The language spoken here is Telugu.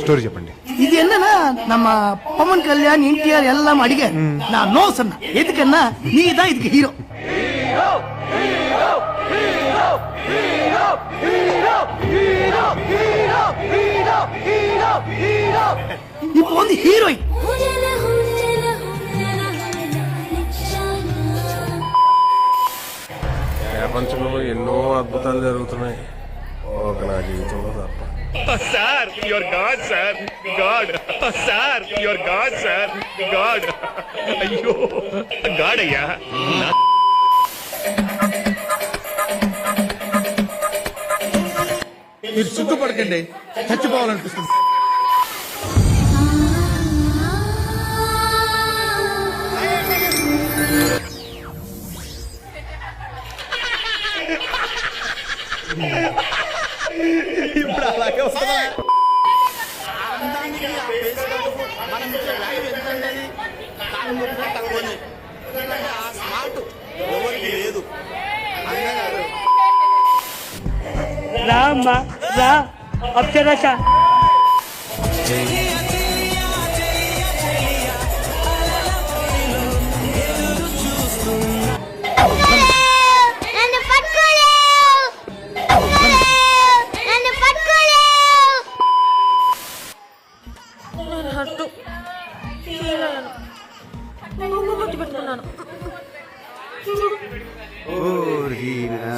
ஸ்டோரி చెప్పండి. இது என்னன்னா நம்ம பவன் கல்யாண் என்டிஆர் எல்லாம் அடிக்க நான் நோ சொன்னேன். எதுக்குன்னா நீ தான் இதுக்கு ஹீரோ. இப்போ வந்து హీరోయిన్ ప్రపంచంలో ఎన్నో అద్భుతాలు జరుగుతున్నాయి, ఒక నా జీవితంలో తప్ప. Sir your God sir, God sir your God sir, God. అయ్యో గాడ్ అయ్యా. మీరు సిగ్గుపడకండి, చచ్చిపోవాలనిపిస్తుంది. ఇప్పుడు అలాగే వస్తుందా? రా అమ్మా రా, అప్సరస.